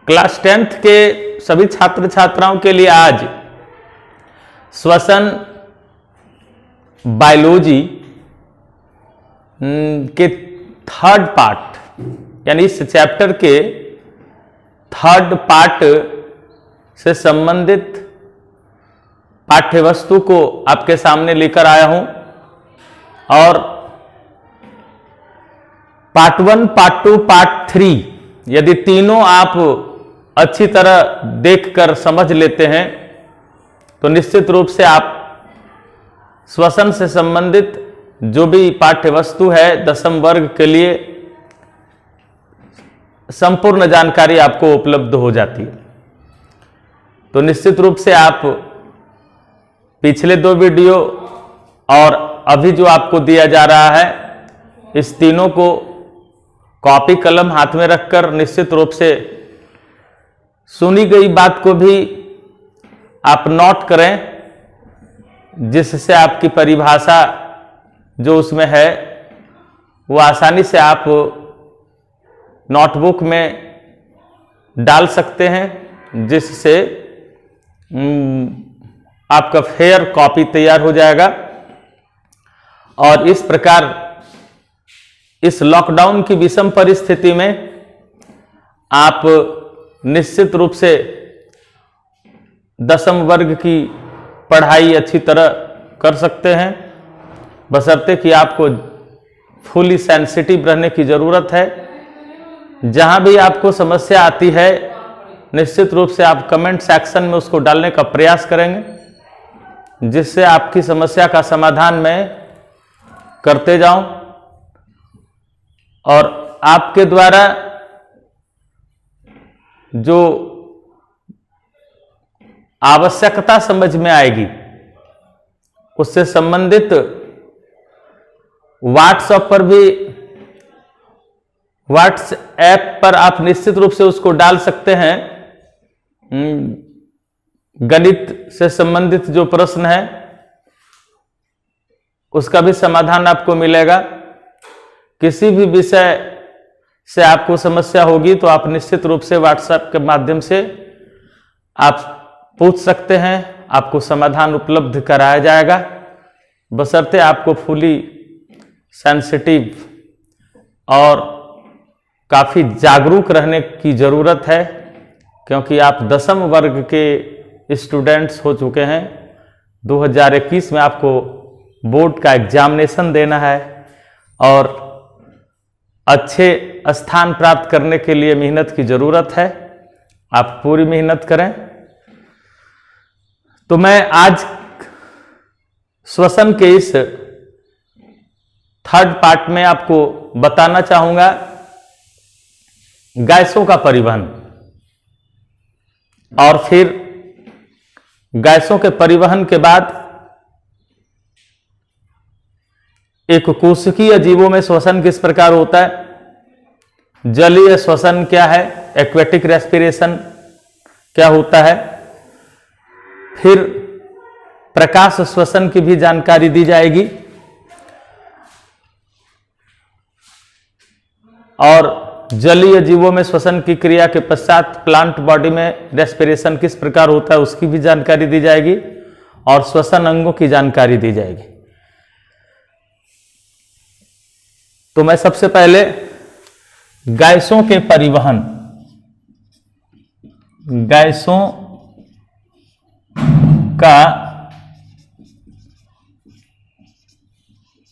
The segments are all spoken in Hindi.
क्लास 10th के सभी छात्र छात्राओं के लिए आज श्वसन बायोलॉजी के थर्ड पार्ट यानी इस चैप्टर के थर्ड पार्ट से संबंधित पाठ्य वस्तु को आपके सामने लेकर आया हूं और पार्ट 1, पार्ट 2, पार्ट 3 यदि तीनों आप अच्छी तरह देखकर समझ लेते हैं तो निश्चित रूप से आप श्वसन से संबंधित जो भी पाठ्य वस्तु है 10वीं वर्ग के लिए संपूर्ण जानकारी आपको उपलब्ध हो जाती है। तो निश्चित रूप से आप पिछले 2 वीडियो और अभी जो आपको दिया जा रहा है इस तीनों को कॉपी कलम हाथ में रखकर निश्चित रूप से सुनी गई बात को भी आप नोट करें, जिससे आपकी परिभाषा जो उसमें है वो आसानी से आप नोटबुक में डाल सकते हैं, जिससे आपका फेयर कॉपी तैयार हो जाएगा। और इस प्रकार इस लॉकडाउन की विषम परिस्थिति में आप निश्चित रूप से 10वीं वर्ग की पढ़ाई अच्छी तरह कर सकते हैं, बशर्ते कि आपको फुली सेंसिटिव रहने की जरूरत है। जहां भी आपको समस्या आती है निश्चित रूप से आप कमेंट सेक्शन में उसको डालने का प्रयास करेंगे, जिससे आपकी समस्या का समाधान मैं करते जाऊं और आपके द्वारा जो आवश्यकता समझ में आएगी उससे संबंधित व्हाट्सएप पर आप निश्चित रूप से उसको डाल सकते हैं। गणित से संबंधित जो प्रश्न है उसका भी समाधान आपको मिलेगा। किसी भी विषय से आपको समस्या होगी तो आप निश्चित रूप से व्हाट्सएप के माध्यम से आप पूछ सकते हैं, आपको समाधान उपलब्ध कराया जाएगा, बशर्ते आपको फुली सेंसिटिव और काफी जागरूक रहने की जरूरत है, क्योंकि आप 10वीं वर्ग के स्टूडेंट्स हो चुके हैं। 2021 में आपको बोर्ड का एग्जामिनेशन देना है और अच्छे स्थान प्राप्त करने के लिए मेहनत की जरूरत है। आप पूरी मेहनत करें। तो मैं आज श्वसन के इस थर्ड पार्ट में आपको बताना चाहूंगा गैसों का परिवहन, और फिर गैसों के परिवहन के बाद एक कोशिकीय जीवों में श्वसन किस प्रकार होता है, जलीय श्वसन क्या है, एक्वेटिक रेस्पिरेशन क्या होता है, फिर प्रकाश श्वसन की भी जानकारी दी जाएगी और जलीय जीवों में श्वसन की क्रिया के पश्चात प्लांट बॉडी में रेस्पिरेशन किस प्रकार होता है उसकी भी जानकारी दी जाएगी और श्वसन अंगों की जानकारी दी जाएगी। तो मैं सबसे पहले गैसों के परिवहन, गैसों का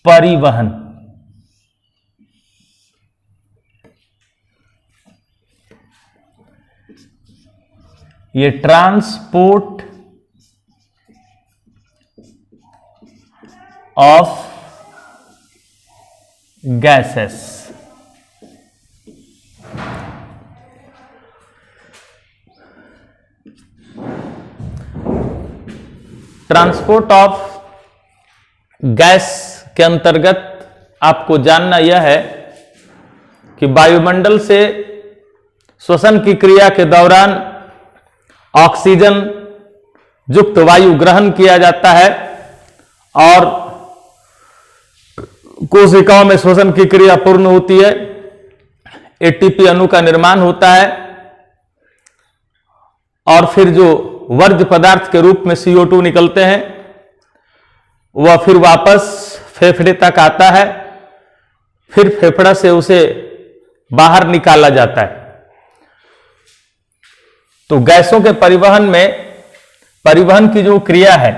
परिवहन, ये transport of gases, transport of gas के अंतर्गत आपको जानना यह है कि वायुमंडल से श्वसन की क्रिया के दौरान ऑक्सीजन युक्त वायु ग्रहण किया जाता है और कोशिकाओं में श्वसन की क्रिया पूर्ण होती है, एटीपी अणु का निर्माण होता है और फिर जो वर्ज्य पदार्थ के रूप में CO2 निकलते हैं वह फिर वापस फेफड़े तक आता है, फिर फेफड़ा से उसे बाहर निकाला जाता है। तो गैसों के परिवहन की जो क्रिया है,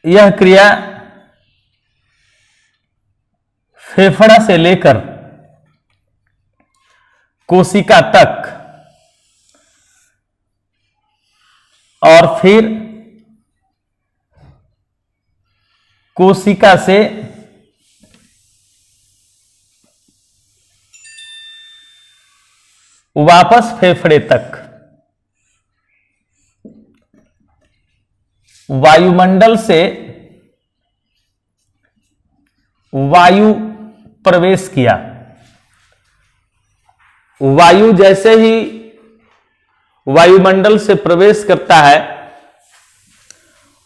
यह क्रिया फेफड़ा से लेकर कोशिका तक और फिर कोशिका से वापस फेफड़े तक वायुमंडल से वायु प्रवेश किया। वायु जैसे ही वायुमंडल से प्रवेश करता है,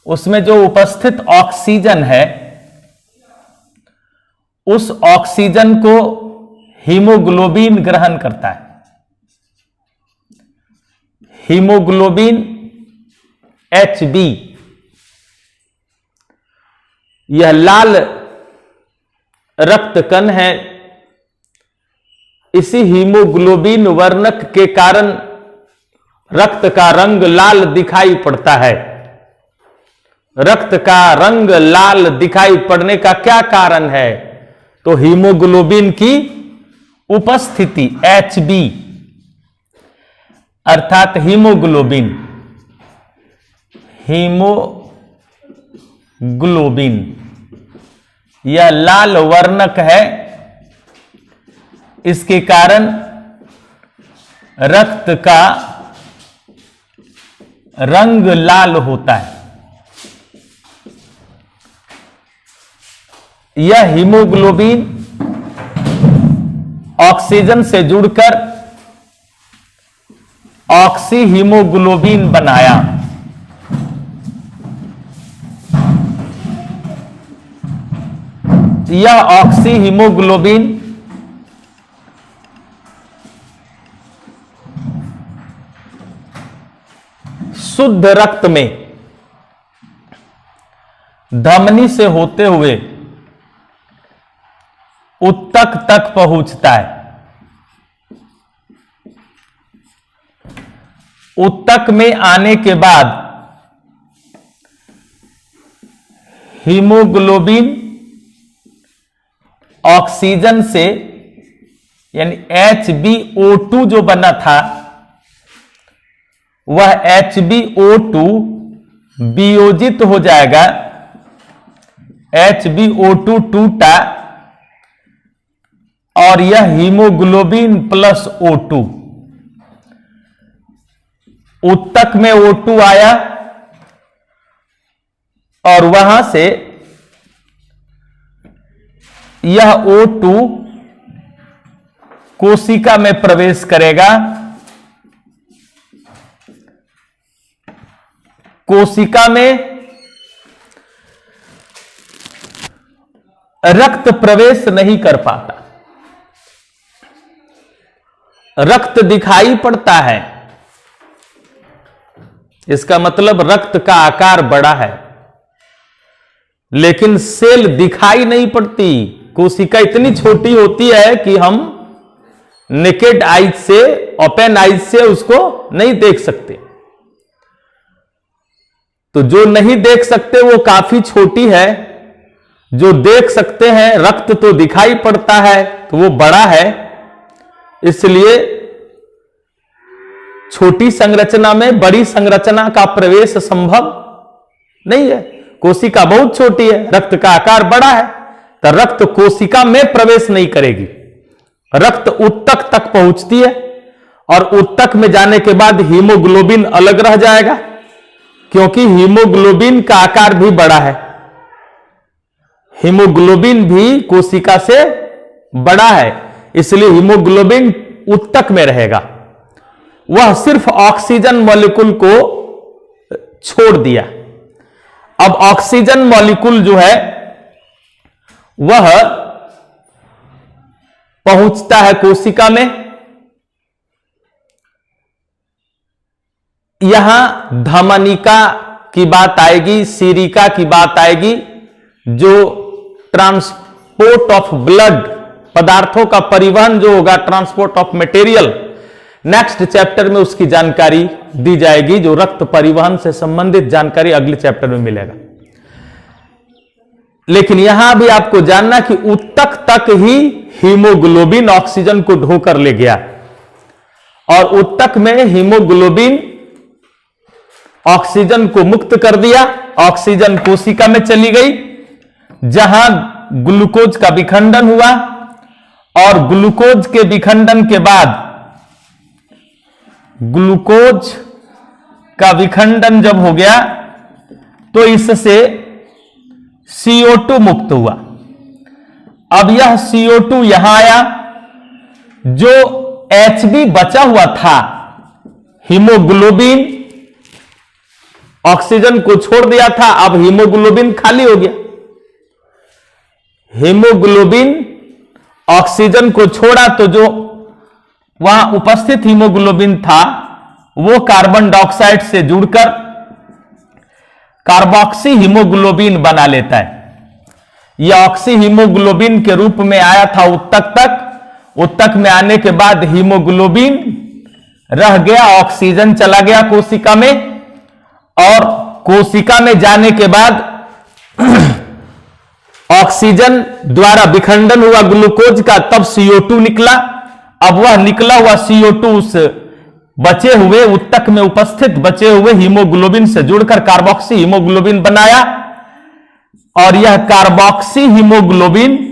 उसमें जो उपस्थित ऑक्सीजन है, उस ऑक्सीजन को हीमोग्लोबिन ग्रहण करता है। हीमोग्लोबिन Hb, यह लाल रक्त कण है। इसी हीमोग्लोबिन वर्णक के कारण रक्त का रंग लाल दिखाई पड़ता है। रक्त का रंग लाल दिखाई पड़ने का क्या कारण है? तो हीमोग्लोबिन की उपस्थिति Hb अर्थात हीमोग्लोबिन यह लाल वर्णक है। इसके कारण रक्त का रंग लाल होता है। यह हीमोग्लोबिन ऑक्सीजन से जुड़कर ऑक्सी हीमोग्लोबिन बनाया। यह ऑक्सी हीमोग्लोबिन शुद्ध रक्त में धमनी से होते हुए उत्तक तक पहुंचता है। उत्तक में आने के बाद हीमोग्लोबिन ऑक्सीजन से यानी HbO2 जो बना था, वह HbO2 वियोजित हो जाएगा। HbO2 टूटा और यह हीमोग्लोबिन प्लस O2, उत्तक में O2 आया और वहां से यह O2 कोशिका में प्रवेश करेगा। कोशिका में रक्त प्रवेश नहीं कर पाता। रक्त दिखाई पड़ता है, इसका मतलब रक्त का आकार बड़ा है, लेकिन सेल दिखाई नहीं पड़ती। कोशिका इतनी छोटी होती है कि हम नेकेड आइज से, ओपन आइज से उसको नहीं देख सकते। तो जो नहीं देख सकते वो काफी छोटी है, जो देख सकते हैं रक्त तो दिखाई पड़ता है तो वो बड़ा है। इसलिए छोटी संरचना में बड़ी संरचना का प्रवेश संभव नहीं है। कोशिका बहुत छोटी है, रक्त का आकार बड़ा है, तो रक्त कोशिका में प्रवेश नहीं करेगी। रक्त उत्तक तक पहुंचती है और उत्तक में जाने के बाद हीमोग्लोबिन अलग रह जाएगा, क्योंकि हीमोग्लोबिन का आकार भी बड़ा है। हीमोग्लोबिन भी कोशिका से बड़ा है, इसलिए हीमोग्लोबिन उत्तक में रहेगा। वह सिर्फ ऑक्सीजन मॉलिक्यूल को छोड़ दिया। अब ऑक्सीजन मॉलिक्यूल जो है वह पहुंचता है कोशिका में। यहां धमनिका की बात आएगी, सीरिका की बात आएगी, जो ट्रांसपोर्ट ऑफ ब्लड, पदार्थों का परिवहन जो होगा, transport of material, next chapter में उसकी जानकारी दी जाएगी। जो रक्त परिवहन से संबंधित जानकारी अगले चैप्टर में मिलेगा। लेकिन यहां भी आपको जानना कि ऊतक तक ही हीमोग्लोबिन ऑक्सीजन को ढोकर ले गया, और ऊतक में हीमोग्लोबिन ऑक्सीजन को मुक्त कर दिया। ऑक्सीजन कोशिका में चली गई, जहां ग्लूकोज का विखंडन हुआ, और ग्लूकोज के विखंडन के बाद, ग्लूकोज का विखंडन जब हो गया तो इससे CO2 मुक्त हुआ। अब यह CO2 यहां आया, जो Hb बचा हुआ था, हीमोग्लोबिन ऑक्सीजन को छोड़ दिया था, अब हीमोग्लोबिन खाली हो गया। हीमोग्लोबिन ऑक्सीजन को छोड़ा तो जो वहां उपस्थित हीमोग्लोबिन था वो कार्बन डाइऑक्साइड से जुड़कर कार्बोक्सी हीमोग्लोबिन बना लेता है। यह ऑक्सी हीमोग्लोबिन के रूप में आया था ऊतक तक। ऊतक में आने के बाद हीमोग्लोबिन रह गया, ऑक्सीजन चला गया कोशिका में, और कोशिका में जाने के बाद ऑक्सीजन द्वारा विखंडन हुआ ग्लूकोज का, तब CO2 निकला। अब वह निकला हुआ CO2 उस बचे हुए ऊतक में उपस्थित बचे हुए हीमोग्लोबिन से जुड़कर कार्बोक्सी हीमोग्लोबिन बनाया, और यह कार्बोक्सी हीमोग्लोबिन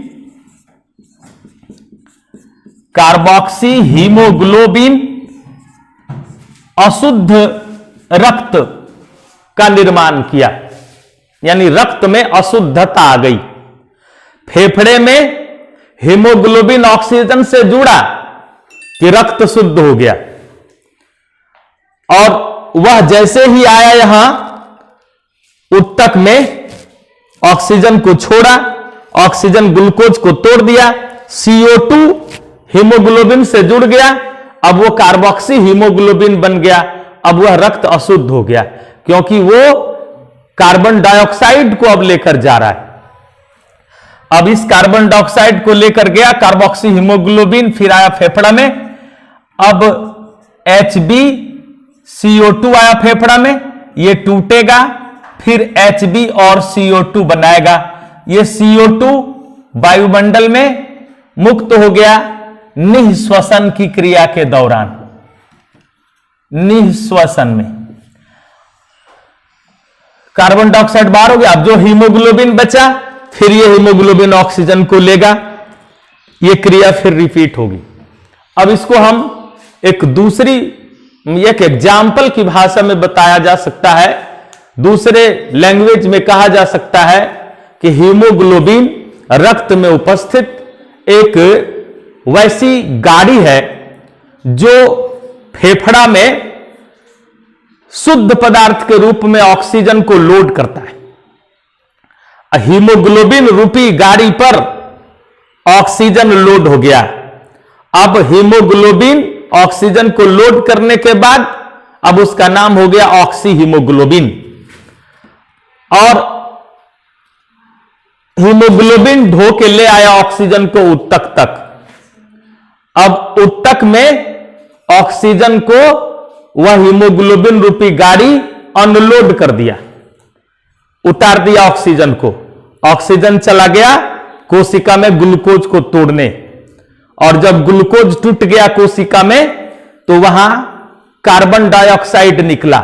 अशुद्ध रक्त का निर्माण किया, यानी रक्त में अशुद्धता आ गई। फेफड़े में हीमोग्लोबिन ऑक्सीजन से जुड़ा कि रक्त शुद्ध हो गया, और वह जैसे ही आया यहां ऊतक में, ऑक्सीजन को छोड़ा, ऑक्सीजन ग्लूकोज को तोड़ दिया, CO2 हीमोग्लोबिन से जुड़ गया, अब वो कार्बोक्सी हीमोग्लोबिन बन गया। अब वह रक्त अशुद्ध हो गया, क्योंकि वो कार्बन डाइऑक्साइड को अब लेकर जा रहा है। अब इस कार्बन डाइऑक्साइड को लेकर गया कार्बोक्सी हीमोग्लोबिन, फिर आया फेफड़ा में। अब HbCO2 आया फेफड़ा में, ये टूटेगा, फिर Hb और CO2 बनाएगा। ये CO2 वायुमंडल में मुक्त हो गया निःश्वसन की क्रिया के दौरान। निःश्वसन में कार्बन डाइऑक्साइड बाहर हो गया, अब जो हीमोग्लोबिन बचा, फिर ये हीमोग्लोबिन ऑक्सीजन को लेगा, ये क्रिया फिर रिपीट होगी। अब इसको हम एक एग्जाम्पल की भाषा में बताया जा सकता है, दूसरे लैंग्वेज में कहा जा सकता है कि हीमोग्लोबिन रक्त में उपस्थित एक वैसी गाड़ी है जो फेफड़ा में शुद्ध पदार्थ के रूप में ऑक्सीजन को लोड करता है। हीमोग्लोबिन रूपी गाड़ी पर ऑक्सीजन लोड हो गया। अब हीमोग्लोबिन ऑक्सीजन को लोड करने के बाद अब उसका नाम हो गया ऑक्सी हीमोग्लोबिन, और हीमोग्लोबिन ढो के ले आया ऑक्सीजन को ऊतक तक। अब ऊतक में ऑक्सीजन को वह हीमोग्लोबिन रूपी गाड़ी अनलोड कर दिया, उतार दिया ऑक्सीजन को। ऑक्सीजन चला गया कोशिका में ग्लूकोज को तोड़ने, और जब ग्लूकोज टूट गया कोशिका में तो वहां कार्बन डाइऑक्साइड निकला,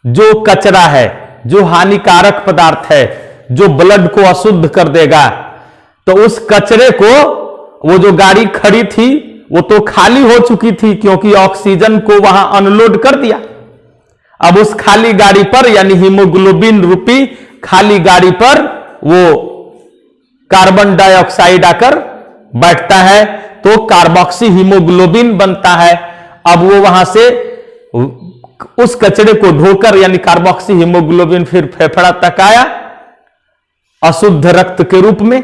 जो कचरा है, जो हानिकारक पदार्थ है, जो ब्लड को अशुद्ध कर देगा। तो उस कचरे को, वो जो गाड़ी खड़ी थी वो तो खाली हो चुकी थी, क्योंकि ऑक्सीजन को वहां अनलोड कर दिया। अब उस खाली गाड़ी पर, यानी हीमोग्लोबिन रूपी खाली गाड़ी पर, वो कार्बन डाइऑक्साइड आकर बैठता है, तो कार्बोक्सी हीमोग्लोबिन बनता है। अब वो वहां से उस कचरे को ढोकर, यानी कार्बोक्सी हीमोग्लोबिन फिर फेफड़ा तक आया अशुद्ध रक्त के रूप में।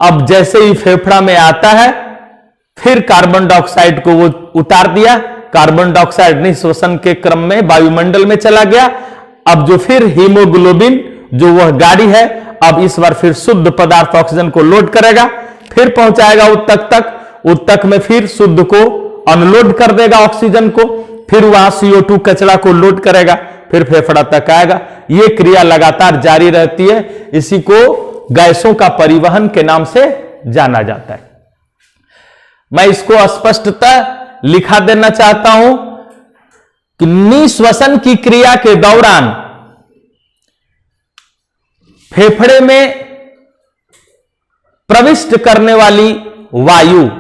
अब जैसे ही फेफड़ा में आता है, फिर कार्बन डाइऑक्साइड को वो उतार दिया, कार्बन डाइऑक्साइड निःश्वसन के क्रम में वायुमंडल में चला गया। अब जो फिर हीमोग्लोबिन जो वह गाड़ी है, अब इस बार फिर शुद्ध पदार्थ ऑक्सीजन को लोड करेगा, फिर पहुंचाएगा उत्तक तक। उत्तक में फिर शुद्ध को अनलोड कर देगा ऑक्सीजन को, फिर वहां CO2 कचरा को लोड करेगा, फिर फेफड़ा तक आएगा। यह क्रिया लगातार जारी रहती है। इसी को गैसों का परिवहन के नाम से जाना जाता है। मैं इसको स्पष्टतः लिखा देना चाहता हूं कि निःश्वसन की क्रिया के दौरान फेफड़े में प्रविष्ट करने वाली वायु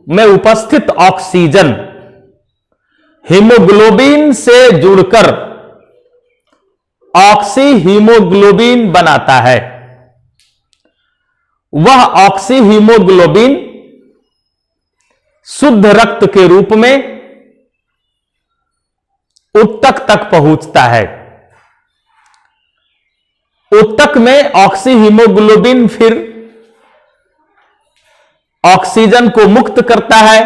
में उपस्थित ऑक्सीजन हीमोग्लोबिन से जुड़कर ऑक्सी हीमोग्लोबिन बनाता है। वह ऑक्सी हीमोग्लोबिन शुद्ध रक्त के रूप में उत्तक तक पहुंचता है। उत्तक में ऑक्सी हीमोग्लोबिन फिर ऑक्सीजन को मुक्त करता है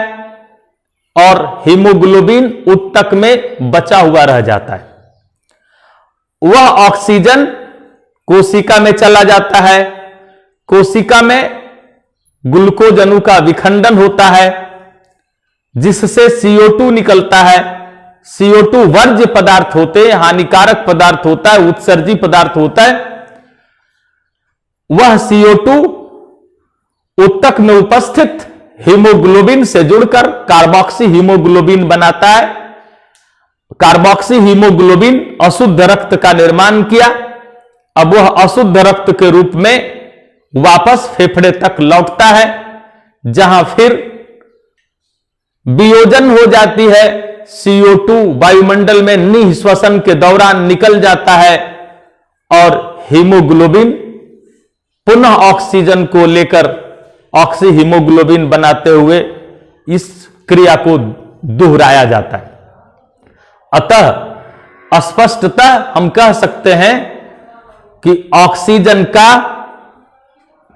और हीमोग्लोबिन उत्तक में बचा हुआ रह जाता है। वह ऑक्सीजन कोशिका में चला जाता है। कोशिका में ग्लूकोज अणु का विखंडन होता है, जिससे CO2 निकलता है। CO2 वर्ज्य पदार्थ होते हैं, हानिकारक पदार्थ होता है, उत्सर्जी पदार्थ होता है। वह CO2 उत्तक में उपस्थित हीमोग्लोबिन से जुड़कर कार्बोक्सी हीमोग्लोबिन बनाता है। कार्बोक्सी हीमोग्लोबिन अशुद्ध रक्त का निर्माण किया। अब वह अशुद्ध रक्त के रूप में वापस फेफड़े तक लौटता है, जहां फिर वियोजन हो जाती है। CO2 वायुमंडल में निःश्वसन के दौरान निकल जाता है और हीमोग्लोबिन पुनः ऑक्सीजन को लेकर ऑक्सी हीमोग्लोबिन बनाते हुए इस क्रिया को दोहराया जाता है। अतः स्पष्टतः हम कह सकते हैं कि ऑक्सीजन का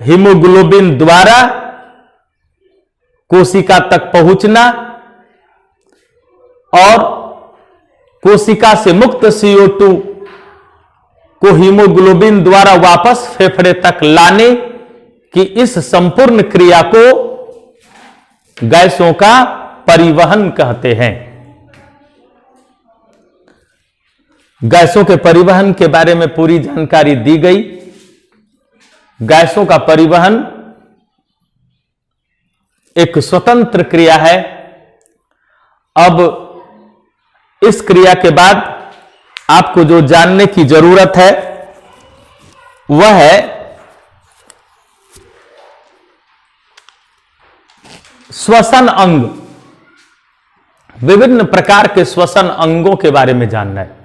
हीमोग्लोबिन द्वारा कोशिका तक पहुंचना और कोशिका से मुक्त CO2 को हीमोग्लोबिन द्वारा वापस फेफड़े तक लाने की इस संपूर्ण क्रिया को गैसों का परिवहन कहते हैं। गैसों के परिवहन के बारे में पूरी जानकारी दी गई। गैसों का परिवहन एक स्वतंत्र क्रिया है। अब इस क्रिया के बाद आपको जो जानने की जरूरत है वह है श्वसन अंग। विभिन्न प्रकार के श्वसन अंगों के बारे में जानना है।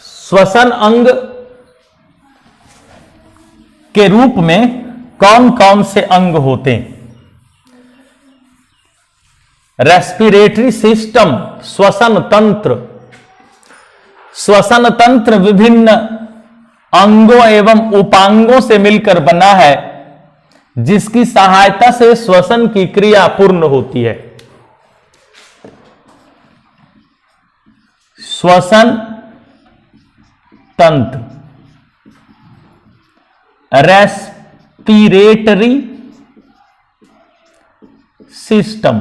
श्वसन अंग के रूप में कौन कौन से अंग होते हैं? रेस्पिरेटरी सिस्टम, श्वसन तंत्र। श्वसन तंत्र विभिन्न अंगों एवं उपांगों से मिलकर बना है, जिसकी सहायता से श्वसन की क्रिया पूर्ण होती है। श्वसन तंत्र, रेस्पिरेटरी सिस्टम।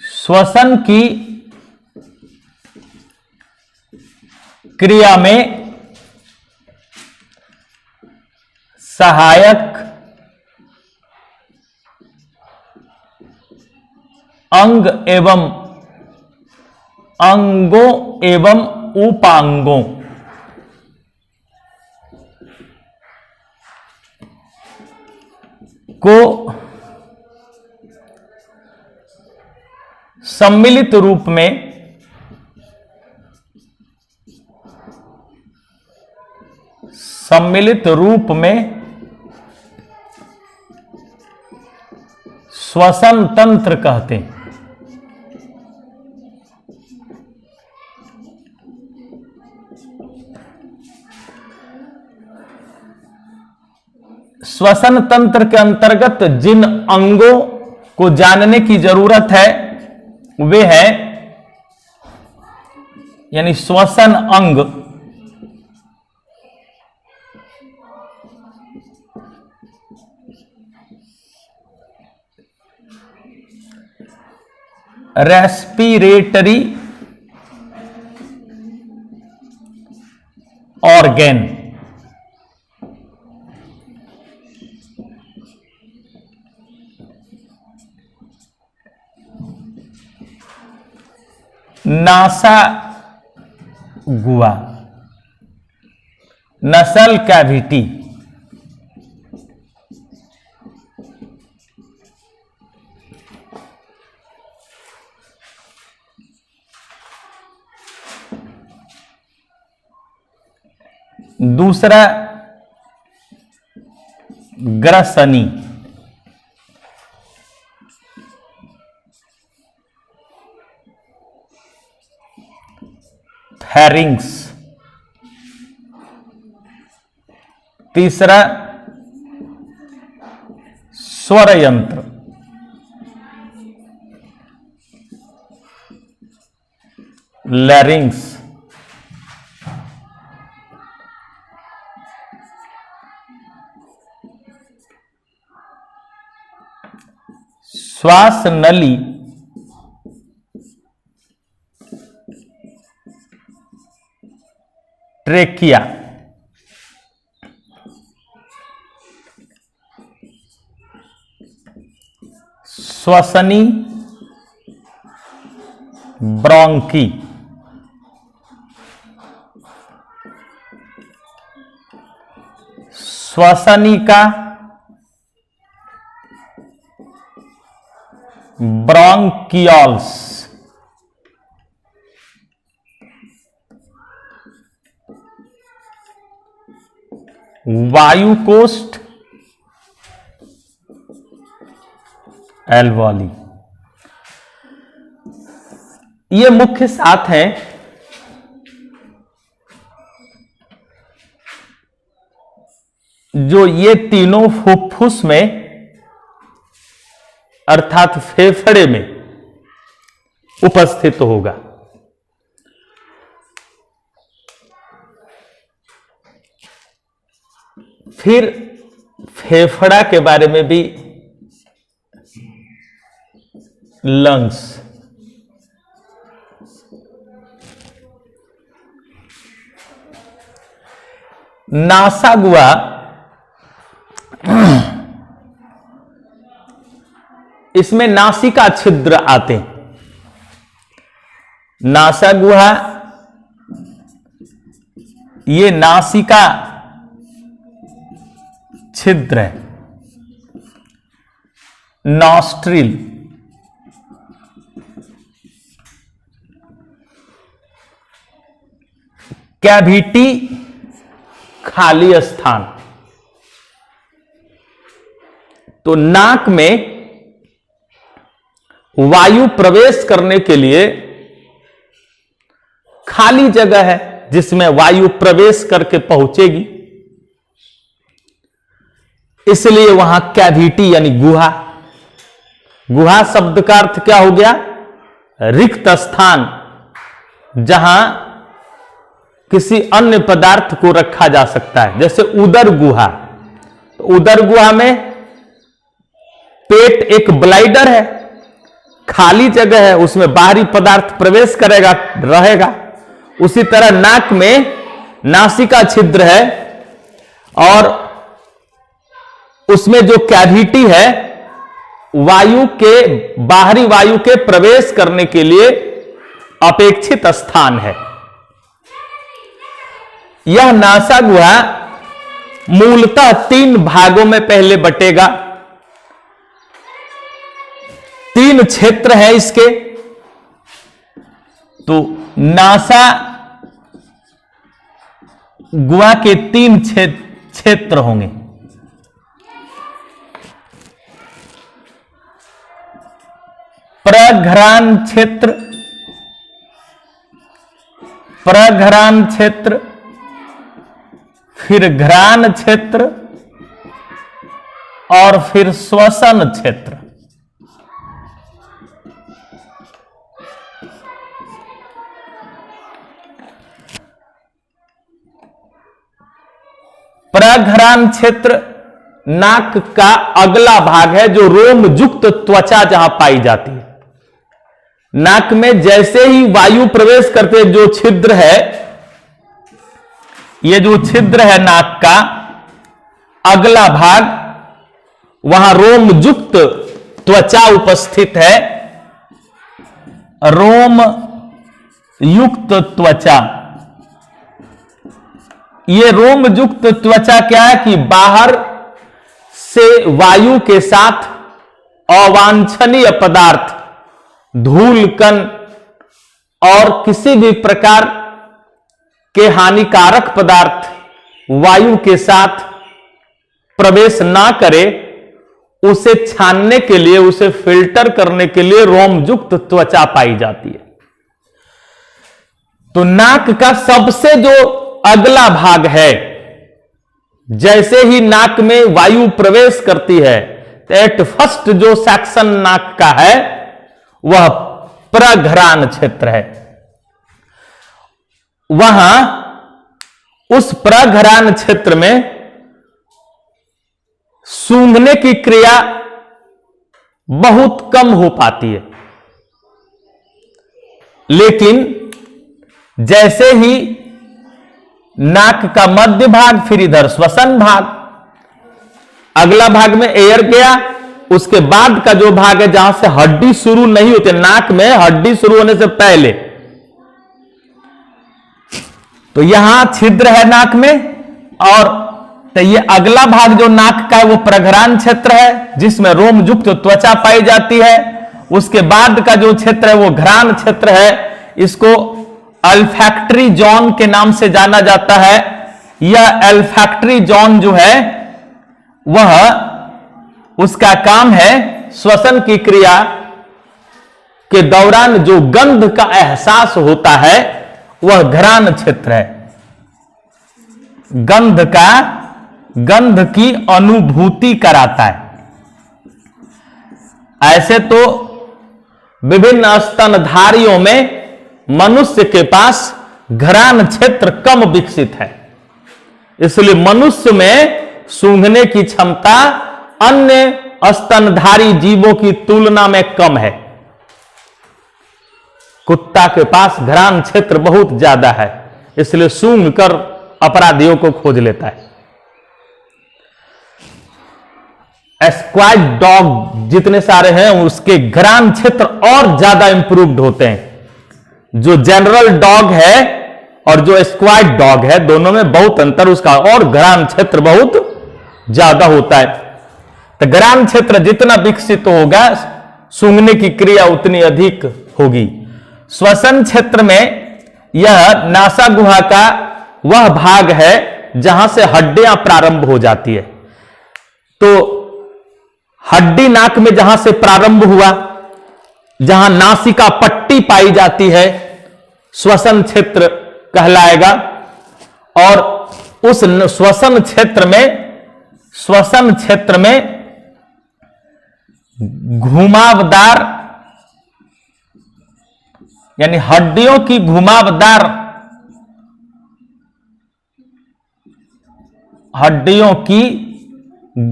श्वसन की क्रिया में सहायक अंग एवं अंगों एवं उपांगों को सम्मिलित रूप में श्वसन तंत्र कहते हैं। श्वसन तंत्र के अंतर्गत जिन अंगों को जानने की जरूरत है वे है, यानी श्वसन अंग रेस्पिरेटरी ऑर्गेन, नासा गुआ, नसल कैविटी, दूसरा ग्रसनी, फेरिंग्स, तीसरा स्वर यंत्र, लैरिंग्स, श्वास नली, ट्रेकिया, श्वसनी ब्रोंकी, श्वसनिका ब्रोंकियोल्स, वायुकोष्ठ एल्वोली। ये मुख्य 7 हैं जो ये तीनों फुफ्फुस में अर्थात फेफड़े में उपस्थित होगा। फिर फेफड़ा के बारे में भी, लंग्स, नासागुआ इसमें नासिका छिद्र आते हैं। नासागुहा ये नासिका छिद्र है। नॉस्ट्रिल, कैविटी खाली स्थान। तो नाक में वायु प्रवेश करने के लिए खाली जगह है जिसमें वायु प्रवेश करके पहुंचेगी, इसलिए वहां कैविटी यानी गुहा। गुहा शब्द का अर्थ क्या हो गया? रिक्त स्थान, जहां किसी अन्य पदार्थ को रखा जा सकता है। जैसे उदर गुहा, तो उदर गुहा में पेट एक ब्लाइडर है, खाली जगह है, उसमें बाहरी पदार्थ प्रवेश करेगा, रहेगा। उसी तरह नाक में नासिका छिद्र है और उसमें जो कैविटी है वायु के, बाहरी वायु के प्रवेश करने के लिए अपेक्षित स्थान है। यह नासा गुहा मूलतः 3 भागों में पहले बटेगा। 3 क्षेत्र हैं इसके। तो नासा गुहा के 3 क्षेत्र होंगे। प्रघ्राण क्षेत्र, प्रघ्राण क्षेत्र, फिर घ्राण क्षेत्र और फिर श्वसन क्षेत्र। प्रघ्राण क्षेत्र नाक का अगला भाग है, जो रोमयुक्त त्वचा जहां पाई जाती है। नाक में जैसे ही वायु प्रवेश करते जो छिद्र है, ये जो छिद्र है नाक का अगला भाग, वहां रोमयुक्त त्वचा उपस्थित है। रोम युक्त त्वचा, ये रोमयुक्त त्वचा क्या है कि बाहर से वायु के साथ अवांछनीय पदार्थ, धूल कण और किसी भी प्रकार के हानिकारक पदार्थ वायु के साथ प्रवेश ना करे, उसे छानने के लिए, उसे फिल्टर करने के लिए रोमयुक्त त्वचा पाई जाती है। तो नाक का सबसे जो अगला भाग है, जैसे ही नाक में वायु प्रवेश करती है, एट फर्स्ट जो सेक्शन नाक का है वह प्रघ्राण क्षेत्र है। वहां उस प्रघ्राण क्षेत्र में सूंघने की क्रिया बहुत कम हो पाती है, लेकिन जैसे ही नाक का मध्य भाग, फिर इधर श्वसन भाग, अगला भाग में एयर गया, उसके बाद का जो भाग है जहां से हड्डी शुरू नहीं होती, नाक में हड्डी शुरू होने से पहले, तो यहां छिद्र है नाक में, और तो ये अगला भाग जो नाक का है वो प्रघ्राण क्षेत्र है, जिसमें रोमयुक्त त्वचा पाई जाती है। उसके बाद का जो क्षेत्र है वो घ्राण क्षेत्र है। इसको अल्फैक्टरी जोन के नाम से जाना जाता है। यह अल्फैक्टरी जोन जो है वह, उसका काम है श्वसन की क्रिया के दौरान जो गंध का एहसास होता है वह घ्राण क्षेत्र है। गंध की अनुभूति कराता है। ऐसे तो विभिन्न स्तनधारियों में मनुष्य के पास घ्राण क्षेत्र कम विकसित है, इसलिए मनुष्य में सूंघने की क्षमता अन्य स्तनधारी जीवों की तुलना में कम है। कुत्ता के पास घ्राण क्षेत्र बहुत ज्यादा है, इसलिए सूंघ कर अपराधियों को खोज लेता है। एस्क्वायर्ड डॉग जितने सारे हैं उसके घ्राण क्षेत्र और ज्यादा इंप्रूव्ड होते हैं। जो जनरल डॉग है और जो एस्क्वायर्ड डॉग है, दोनों में बहुत अंतर उसका, और घ्राण क्षेत्र बहुत ज्यादा होता है। तो घ्राण क्षेत्र जितना विकसित होगा, सूंघने की क्रिया उतनी अधिक होगी। श्वसन क्षेत्र में यह नासा गुहा का वह भाग है जहां से हड्डियां प्रारंभ हो जाती है। तो हड्डी नाक में जहां से प्रारंभ हुआ, जहां नासिका पट्टी पाई जाती है, श्वसन क्षेत्र कहलाएगा। और उस श्वसन क्षेत्र में घुमावदार, यानी हड्डियों की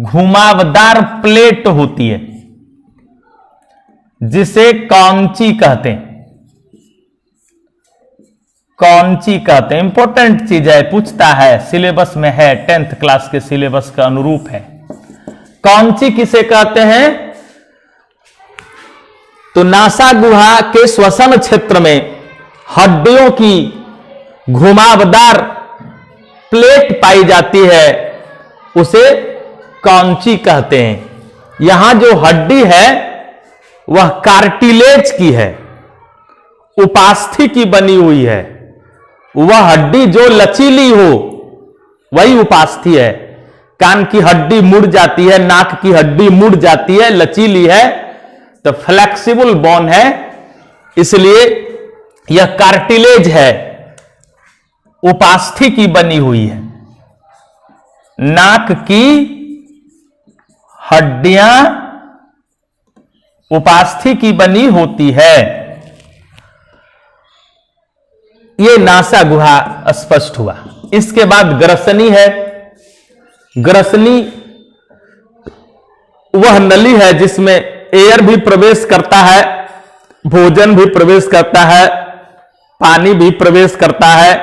घुमावदार प्लेट होती है, जिसे कौंची कहते हैं। इंपॉर्टेंट चीज है, पूछता है, सिलेबस में है, 10th क्लास के सिलेबस का अनुरूप है। कौंची किसे कहते हैं? तो नासा गुहा के श्वसन क्षेत्र में हड्डियों की घुमावदार प्लेट पाई जाती है, उसे कौंची कहते हैं। यहां जो हड्डी है वह कार्टिलेज की है, उपास्थि की बनी हुई है। वह हड्डी जो लचीली हो वही उपास्थि है। कान की हड्डी मुड़ जाती है, नाक की हड्डी मुड़ जाती है, लचीली है, तो फ्लेक्सिबल बोन है, इसलिए यह कार्टिलेज है, उपास्थि की बनी हुई है। नाक की हड्डियां उपास्थि की बनी होती है। यह नासा गुहा स्पष्ट हुआ। इसके बाद ग्रसनी है। ग्रसनी वह नली है जिसमें एयर भी प्रवेश करता है, भोजन भी प्रवेश करता है, पानी भी प्रवेश करता है।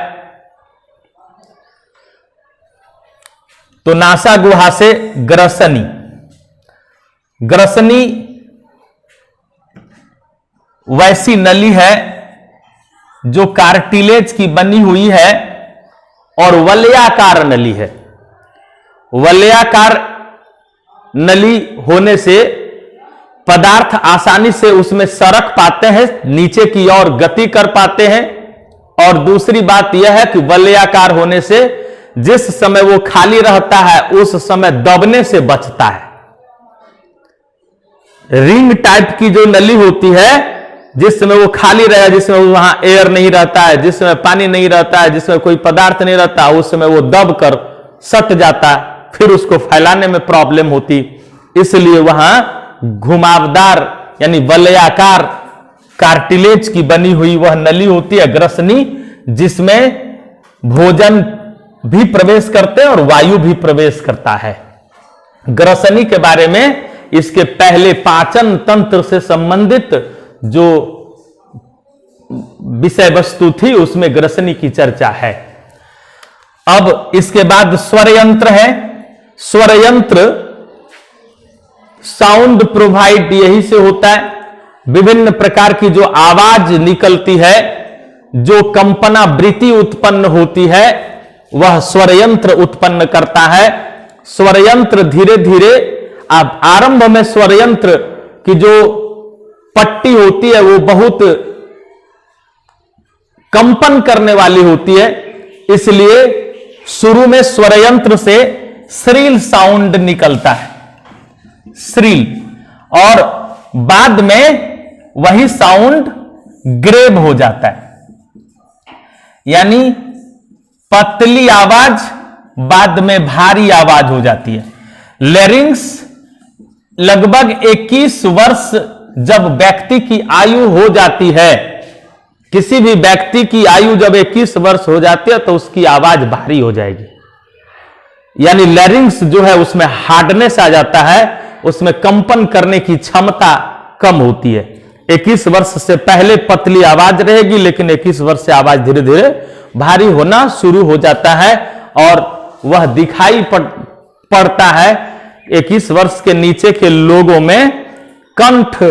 तो नासा गुहा से ग्रसनी। ग्रसनी वैसी नली है जो कार्टिलेज की बनी हुई है और वलयाकार नली है। वलयाकार नली होने से पदार्थ आसानी से उसमें सरक पाते हैं, नीचे की ओर गति कर पाते हैं। और दूसरी बात यह है कि वलयाकार होने से जिस समय वो खाली रहता है उस समय दबने से बचता है। रिंग टाइप की जो नली होती है, जिस समय वो खाली रहेगा, जिसमें वहां एयर नहीं रहता है, जिसमें पानी नहीं रहता है, जिसमें कोई पदार्थ नहीं रहता, उस समय वो दब कर सट जाता है, फिर उसको फैलाने में प्रॉब्लम होती। इसलिए वहां घुमावदार यानी वलयाकार कार्टिलेज की बनी हुई वह नली होती है ग्रसनी, जिसमें भोजन भी प्रवेश करते हैं और वायु भी प्रवेश करता है। ग्रसनी के बारे में इसके पहले पाचन तंत्र से संबंधित जो विषय वस्तु थी उसमें ग्रसनी की चर्चा है। अब इसके बाद स्वर यंत्र है। स्वर यंत्र साउंड प्रोवाइड यही से होता है। विभिन्न प्रकार की जो आवाज निकलती है, जो कंपनावृत्ति उत्पन्न होती है, वह स्वर यंत्र उत्पन्न करता है। स्वर यंत्र धीरे धीरे अब आरंभ में स्वर यंत्र की जो पट्टी होती है वो बहुत कंपन करने वाली होती है, इसलिए शुरू में स्वर यंत्र से श्रील साउंड निकलता है, श्रील, और बाद में वही साउंड ग्रेव हो जाता है, यानी पतली आवाज बाद में भारी आवाज हो जाती है। लेरिंग्स लगभग 21 वर्ष जब व्यक्ति की आयु हो जाती है, किसी भी व्यक्ति की आयु जब 21 वर्ष हो जाती है तो उसकी आवाज भारी हो जाएगी, यानी लेरिंग्स जो है उसमें हार्डनेस आ जाता है, उसमें कंपन करने की क्षमता कम होती है। 21 वर्ष से पहले पतली आवाज रहेगी, लेकिन 21 वर्ष से आवाज धीरे धीरे भारी होना शुरू हो जाता है और वह दिखाई पड़ता है। 21 वर्ष के नीचे के लोगों में कंठ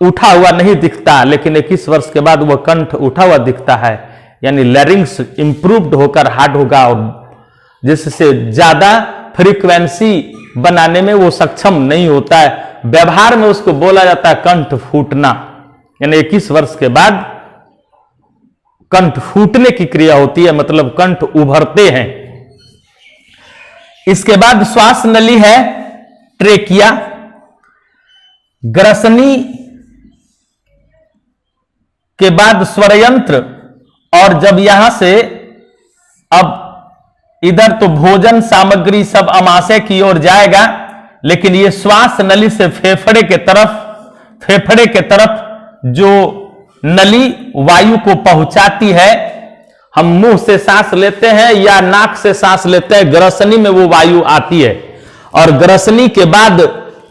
उठा हुआ नहीं दिखता, लेकिन 21 वर्ष के बाद वह कंठ उठा हुआ दिखता है, यानी लैरिंग्स इंप्रूव्ड होकर हार्ड होगा और जिससे ज्यादा फ्रीक्वेंसी बनाने में वो सक्षम नहीं होता है। व्यवहार में उसको बोला जाता है कंठ फूटना, यानी 21 वर्ष के बाद कंठ फूटने की क्रिया होती है, मतलब कंठ उभरते हैं। इसके बाद श्वास नली है ट्रेकिया। ग्रसनी के बाद स्वर यंत्र, और जब यहां से अब इधर तो भोजन सामग्री सब अमाशय की ओर जाएगा, लेकिन ये श्वास नली से फेफड़े के तरफ जो नली वायु को पहुंचाती है, हम मुंह से सांस लेते हैं या नाक से सांस लेते हैं, ग्रसनी में वो वायु आती है और ग्रसनी के बाद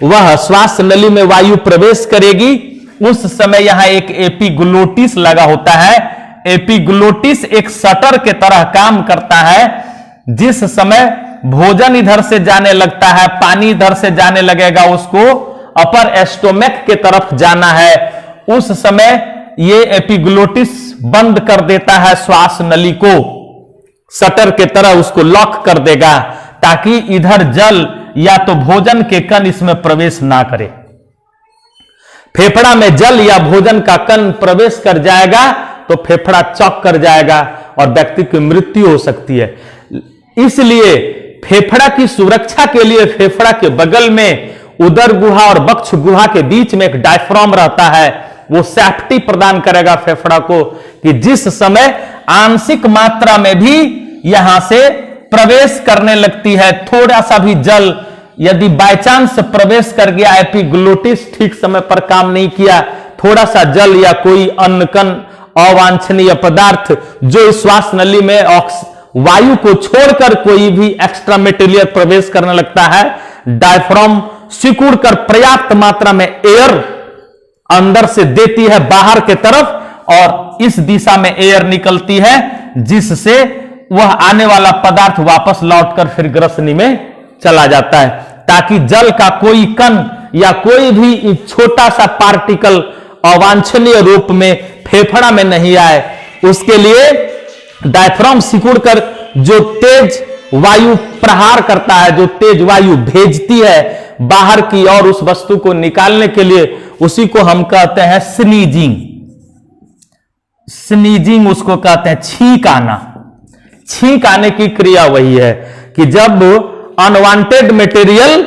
वह श्वास नली में वायु प्रवेश करेगी। उस समय यहां एक एपिग्लोटिस लगा होता है। एपिग्लोटिस एक शटर के तरह काम करता है। जिस समय भोजन इधर से जाने लगता है, पानी इधर से जाने लगेगा, उसको अपर एस्टोमैक के तरफ जाना है, उस समय ये एपिग्लोटिस बंद कर देता है श्वास नली को, शटर के तरह उसको लॉक कर देगा, ताकि इधर जल या तो भोजन के कण इसमें प्रवेश ना करे। फेफड़ा में जल या भोजन का कण प्रवेश कर जाएगा तो फेफड़ा चौक कर जाएगा और व्यक्ति की मृत्यु हो सकती है। इसलिए फेफड़ा की सुरक्षा के लिए फेफड़ा के बगल में उदर गुहा और वक्ष गुहा के बीच में एक डायफ्राम रहता है। वो सेफ्टी प्रदान करेगा फेफड़ा को कि जिस समय आंशिक मात्रा में भी यहां से प्रवेश करने लगती है, थोड़ा सा भी जल यदि बाय चांस प्रवेश कर गया एपिग्लोटिस, ठीक समय पर काम नहीं किया, थोड़ा सा जल या कोई अन्य कण अवांछनीय पदार्थ जो इस श्वास नली में वायु को छोड़कर कोई भी एक्स्ट्रा मटेरियल प्रवेश करने लगता है, डायफ्राम सिकुड़कर पर्याप्त मात्रा में एयर अंदर से देती है बाहर के तरफ, और इस दिशा में एयर निकलती है जिससे वह आने वाला पदार्थ वापस लौटकर फिर ग्रसनी में चला जाता है, ताकि जल का कोई कण या कोई भी छोटा सा पार्टिकल अवांछनीय रूप में फेफड़ा में नहीं आए। उसके लिए डायफ्राम सिकुड़कर जो तेज वायु प्रहार करता है, जो तेज वायु भेजती है बाहर की ओर उस वस्तु को निकालने के लिए, उसी को हम कहते हैं स्नीजिंग। स्नीजिंग उसको कहते हैं छींक आना। छींक आने की क्रिया वही है कि जब अनवांटेड मटेरियल,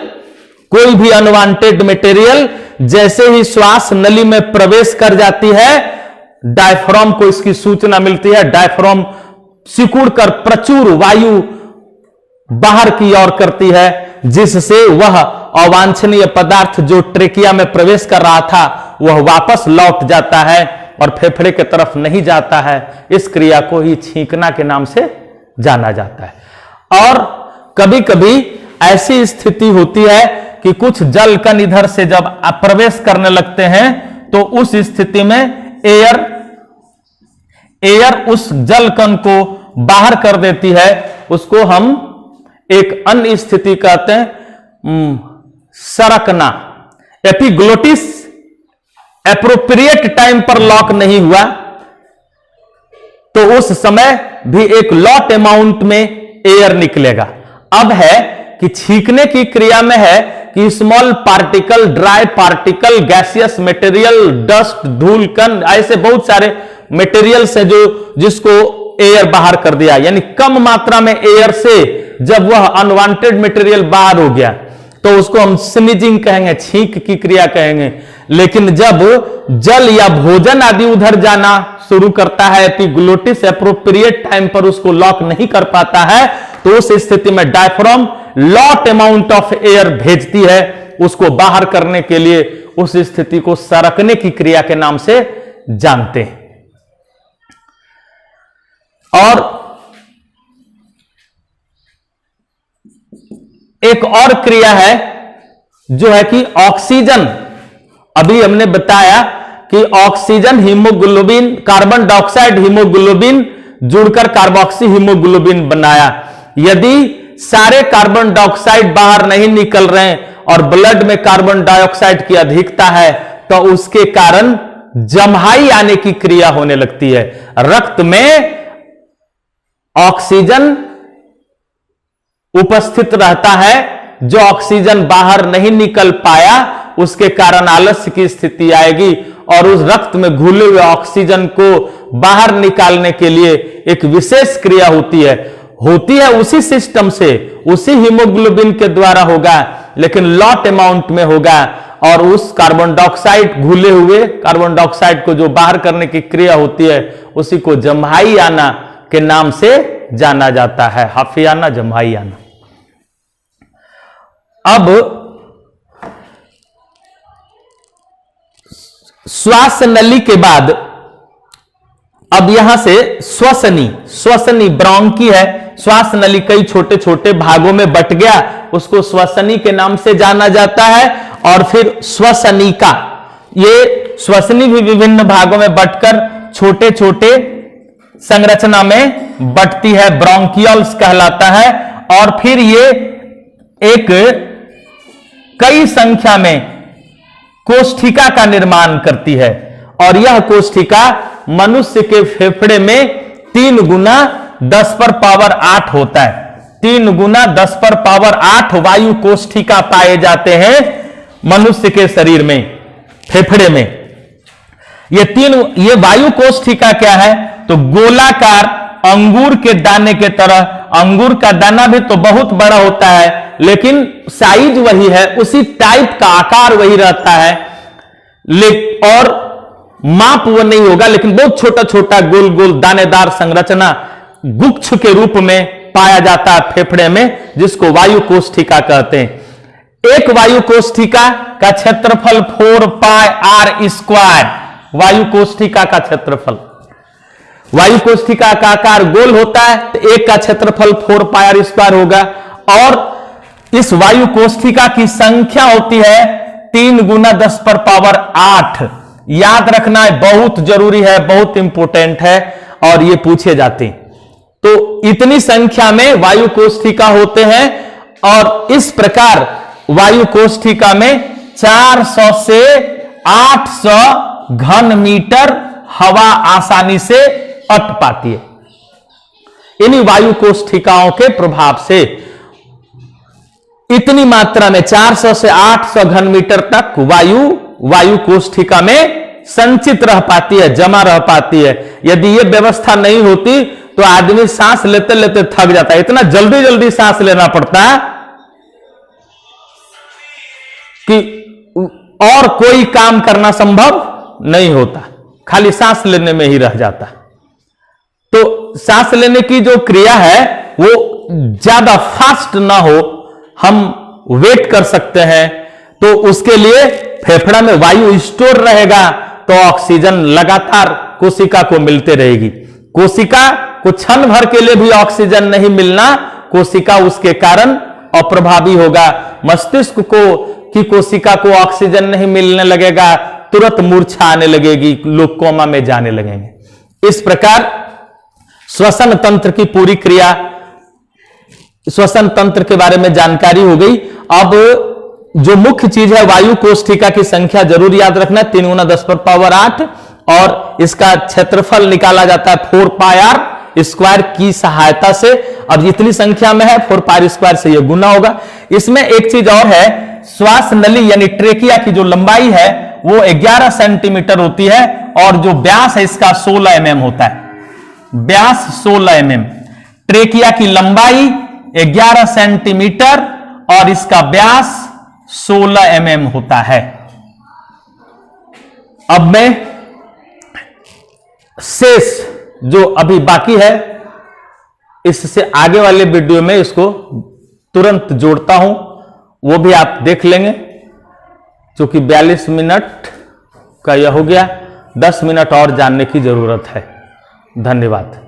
कोई भी अनवांटेड मटेरियल जैसे ही श्वास नली में प्रवेश कर जाती है, डायफ्राम को इसकी सूचना मिलती है, डायफ्राम सिकुड़कर प्रचुर वायु बाहर की ओर करती है, जिससे वह अवांछनीय पदार्थ जो ट्रेकिया में प्रवेश कर रहा था वह वापस लौट जाता है और फेफड़े की तरफ नहीं जाता है। इस क्रिया को ही छींकना के नाम से जाना जाता है। और कभी कभी ऐसी स्थिति होती है कि कुछ जल कण इधर से जब प्रवेश करने लगते हैं तो उस स्थिति में एयर उस जल कण को बाहर कर देती है। उसको हम एक अन्य स्थिति कहते हैं सरकना। एपिग्लोटिस एप्रोप्रिएट टाइम पर लॉक नहीं हुआ तो उस समय भी एक लॉट अमाउंट में एयर निकलेगा। अब है कि छींकने की क्रिया में है कि small particle, dry particle, gaseous material, dust, धूल कण, ऐसे बहुत सारे मटेरियल्स है जो जिसको एयर बाहर कर दिया, यानी कम मात्रा में एयर से जब वह अनवांटेड मटेरियल बाहर हो गया तो उसको हम स्नीजिंग कहेंगे, छींक की क्रिया कहेंगे। लेकिन जब जल या भोजन आदि उधर जाना शुरू करता है, एपिग्लोटिस एप्रोप्रिएट टाइम पर उसको लॉक नहीं कर पाता है, तो उस स्थिति में diaphragm lot amount of air भेजती है उसको बाहर करने के लिए। उस स्थिति को सरकने की क्रिया के नाम से जानते हैं। और एक और क्रिया है जो है कि ऑक्सीजन, अभी हमने बताया कि oxygen haemoglobin, carbon dioxide haemoglobin जुड़कर कार्बोक्सी हीमोग्लोबिन बनाया। यदि सारे कार्बन डाइऑक्साइड बाहर नहीं निकल रहे हैं और ब्लड में कार्बन डाइऑक्साइड की अधिकता है तो उसके कारण जम्हाई आने की क्रिया होने लगती है। रक्त में ऑक्सीजन उपस्थित रहता है, जो ऑक्सीजन बाहर नहीं निकल पाया उसके कारण आलस्य की स्थिति आएगी और उस रक्त में घुले हुए ऑक्सीजन को बाहर निकालने के लिए एक विशेष क्रिया होती है उसी सिस्टम से, उसी हीमोग्लोबिन के द्वारा होगा, लेकिन लॉट अमाउंट में होगा। और उस कार्बन डाइऑक्साइड, घुले हुए कार्बन डाइऑक्साइड को जो बाहर करने की क्रिया होती है उसी को जम्हाई आना के नाम से जाना जाता है। हाफियाना, जम्हाई आना। अब श्वास नली के बाद अब यहां से श्वसनी ब्रोंकी है। श्वास नली कई छोटे छोटे भागों में बट गया, उसको श्वसनी के नाम से जाना जाता है। और फिर श्वसनिका, ये श्वसनी भी विभिन्न भागों में बटकर छोटे छोटे संरचना में बटती है, ब्रोंकियल्स कहलाता है। और फिर ये एक कई संख्या में कोष्ठिका का निर्माण करती है और यह कोष्ठिका मनुष्य के फेफड़े में 3 गुना 10⁸ होता है। 3 गुना 10⁸ वायु कोष्ठिका पाए जाते हैं मनुष्य के शरीर में, फेफड़े में। ये वायु कोष्ठिका क्या है? तो गोलाकार अंगूर के दाने के तरह। अंगूर का दाना भी तो बहुत बड़ा होता है लेकिन साइज वही है, उसी टाइप का आकार वही रहता है, और माप वो नहीं होगा, लेकिन बहुत छोटा छोटा गोल गोल दानेदार संरचना गुच्छ के रूप में पाया जाता है फेफड़े में, जिसको वायु कोष्ठिका कहते हैं। एक वायु कोष्ठिका का क्षेत्रफल 4 पाई आर स्क्वायर। वायु कोष्ठिका का क्षेत्रफल, वायु कोष्ठिका का आकार गोल होता है तो एक का क्षेत्रफल 4 पाई आर स्क्वायर होगा। और इस वायु कोष्ठिका की संख्या होती है 3 गुना 10 पर पावर 8। याद रखना है, बहुत जरूरी है, बहुत इंपॉर्टेंट है और ये पूछे जाते हैं। तो इतनी संख्या में वायु कोष्ठिका होते हैं और इस प्रकार वायु कोष्ठिका में 400 से 800 घन मीटर हवा आसानी से अट पाती है। इन्हीं वायु कोष्ठिकाओं के प्रभाव से इतनी मात्रा में 400 से 800 घन मीटर तक वायु कोष्ठिका में संचित रह पाती है, जमा रह पाती है। यदि यह व्यवस्था नहीं होती तो आदमी सांस लेते लेते थक जाता है। इतना जल्दी जल्दी सांस लेना पड़ता है कि और कोई काम करना संभव नहीं होता, खाली सांस लेने में ही रह जाता। तो सांस लेने की जो क्रिया है वो ज्यादा फास्ट ना हो, हम वेट कर सकते हैं। तो उसके लिए फेफड़ा में वायु स्टोर रहेगा तो ऑक्सीजन लगातार कोशिका को मिलते रहेगी। कोशिका को क्षण भर के लिए भी ऑक्सीजन नहीं मिलना, कोशिका उसके कारण अप्रभावी होगा। मस्तिष्क की कोशिका को ऑक्सीजन नहीं मिलने लगेगा, तुरंत मूर्छा आने लगेगी, लोग कोमा में जाने लगेंगे। इस प्रकार श्वसन तंत्र की पूरी क्रिया, श्वसन तंत्र के बारे में जानकारी हो गई। अब जो मुख्य चीज है, वायु कोष्ठिका की संख्या जरूर याद रखना, 3 गुना 10 पर पावर 8 और इसका क्षेत्रफल निकाला जाता है 4 पाई आर स्क्वायर की सहायता से। अब जितनी संख्या में है 4 पाई आर स्क्वायर से यह गुना होगा। इसमें एक चीज और है, श्वास नली यानी ट्रेकिया की जो लंबाई है वो 11 सेंटीमीटर होती है और जो व्यास है इसका 16 mm होता है। व्यास 16 mm, ट्रेकिया की लंबाई 11 सेंटीमीटर और इसका व्यास 16 mm होता है। अब मैं शेष जो अभी बाकी है इससे आगे वाले वीडियो में इसको तुरंत जोड़ता हूं, वो भी आप देख लेंगे। क्योंकि 42 मिनट का यह हो गया, 10 मिनट और जानने की जरूरत है। धन्यवाद।